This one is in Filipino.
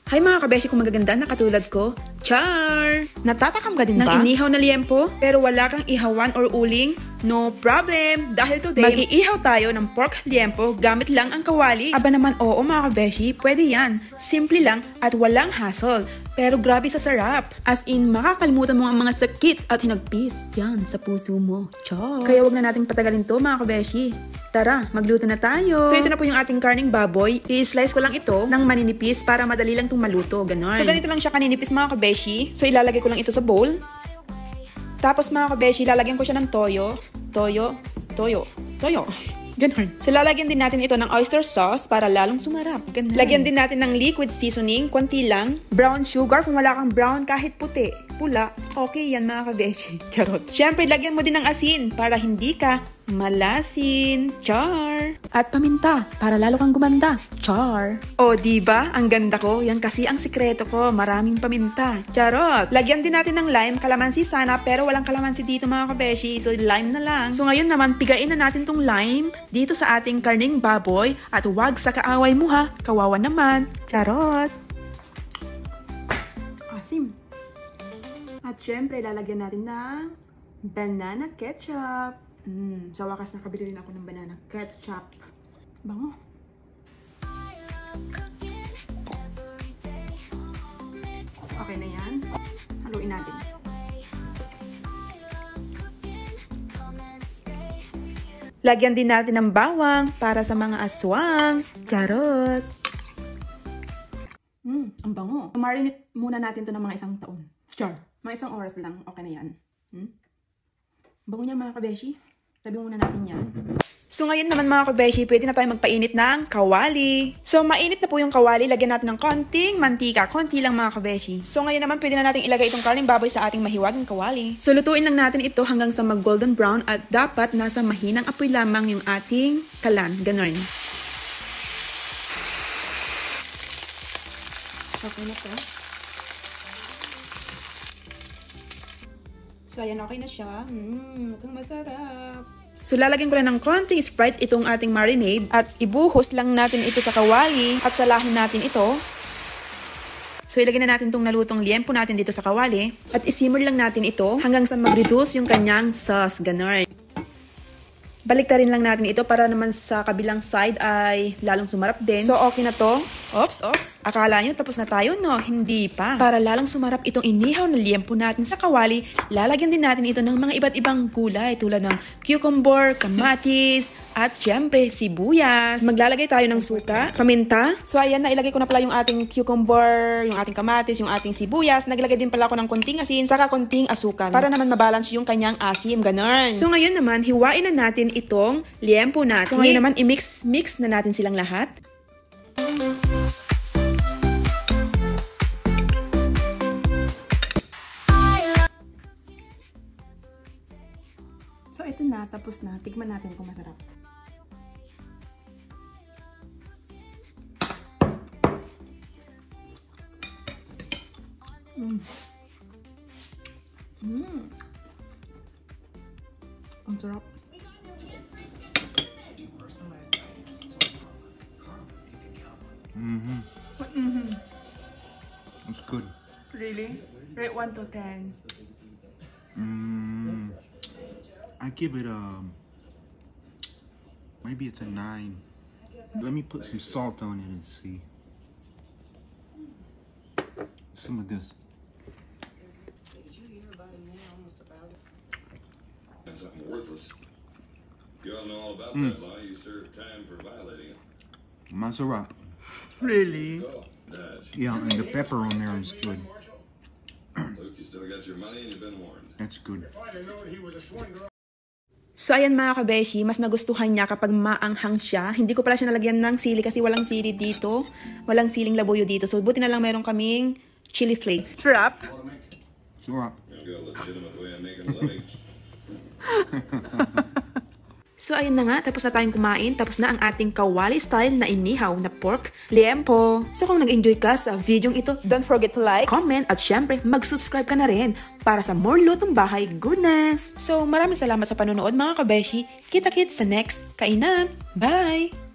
Hi mga kabeshi kung magaganda na katulad ko. Char! Natatakam ka din ba? Nang inihaw na liempo, pero wala kang ihawan or uling? No problem! Dahil today, mag-iihaw tayo ng pork liempo gamit lang ang kawali. Aba naman oo mga kabeshi, pwede yan. Simple lang at walang hassle. Pero grabe sa sarap. As in, makakalimutan mo ang mga sakit at hinagpis dyan sa puso mo. Char! Kaya wag na nating patagalin to mga kabeshi. Tara, magluto na tayo. So ito na po yung ating karning baboy. I-slice ko lang ito ng maninipis para madali lang itong maluto. Ganon. So ganito lang siya kaninipis mga kabeshi. So ilalagay ko lang ito sa bowl. Tapos mga kabeshi, lalagyan ko siya ng toyo. Toyo. Ganon. So lalagyan din natin ito ng oyster sauce para lalong sumarap. Ganon. Lagyan din natin ng liquid seasoning, konti lang. Brown sugar, kung wala kang brown kahit puti, pula, okay yan mga kabeshi. Charot. Siyempre, lagyan mo din ng asin para hindi ka malasin. Char! At paminta para lalo kang gumanda. Char! O, diba? Ang ganda ko. Yan kasi ang sikreto ko. Maraming paminta. Charot! Lagyan din natin ng lime. Kalamansi sana, pero walang kalamansi dito mga kabeshi. So, lime na lang. So, ngayon naman, pigain na natin tong lime dito sa ating karning baboy. At wag sa kaaway mo ha. Kawawa naman. Charot! Asim! At syempre, lalagyan natin ng banana ketchup. Sa wakas nakabili rin ako ng banana ketchup. Bango. Okay na yan. Haluin natin. Lagyan din natin ng bawang para sa mga aswang. Charot! Ang bango. Marinate muna natin to ng mga isang taon. Char. Mga isang oras lang. Okay na yan. Bango niya mga kabeshi. Sabi muna natin yan. So ngayon naman mga kabeshi, pwede na tayo magpainit ng kawali. So mainit na po yung kawali, lagyan natin ng konting mantika. Konti lang mga kabeshi. So ngayon naman pwede na natin ilagay itong karning baboy sa ating mahiwagang kawali. So lutuin lang natin ito hanggang sa mag golden brown at dapat nasa mahinang apoy lamang yung ating kalan. Ganon. Okay na to. So, ayan, okay na siya. Mukhang masarap. So, lalagyan ko lang ng konting Sprite itong ating marinade at ibuhos lang natin ito sa kawali at salahin natin ito. So, ilagay na natin itong nalutong liempo natin dito sa kawali at isimmer lang natin ito hanggang sa mag-reduce yung kanyang sauce. Ganon. Baliktarin lang natin ito para naman sa kabilang side ay lalong sumarap din. So, okay na to. Oops. Akala nyo tapos na tayo, no? Hindi pa. Para lalong sumarap itong inihaw na liempo natin sa kawali, lalagyan din natin ito ng mga iba't ibang gulay tulad ng cucumber, kamatis, at syempre, sibuyas. Maglalagay tayo ng suka, paminta. So, ayan, nailagay ko na pala yung ating cucumber, yung ating kamatis, yung ating sibuyas. Naglagay din pala ako ng konting asin, saka konting asukal. Para naman mabalance yung kanyang asim, ganon. So, ngayon naman, hiwain na natin itong liempo natin. So, ngayon naman, i-mix na natin silang lahat. So, ito na. Tapos na. Tikman natin kung masarap. Ang sarap. It's good. Really? Rate 1 to 10. I give it maybe it's a 9. Let me put some salt on it and see. Some of this. Something worthless. You all know all about that law. You serve time for violating it. Masarap. Really? Yeah, and the pepper on there is good. Luke, you still got your money and you've been warned. That's good. So, ayan mga kabeshi, mas nagustuhan niya kapag maanghang siya. Hindi ko pala siya nalagyan ng sili kasi walang sili dito. Walang siling labuyo dito. So, buti na lang meron kaming chili flakes. Sarap. Sarap. So, ayun na nga. Tapos na tayong kumain. Tapos na ang ating kawali style na inihaw na pork liempo. So, kung nag-enjoy ka sa videong ito, don't forget to like, comment, at syempre, mag-subscribe ka na rin para sa more lutong bahay goodness. So, maraming salamat sa panonood mga kabeshi. Kita-kits sa next kainan. Bye!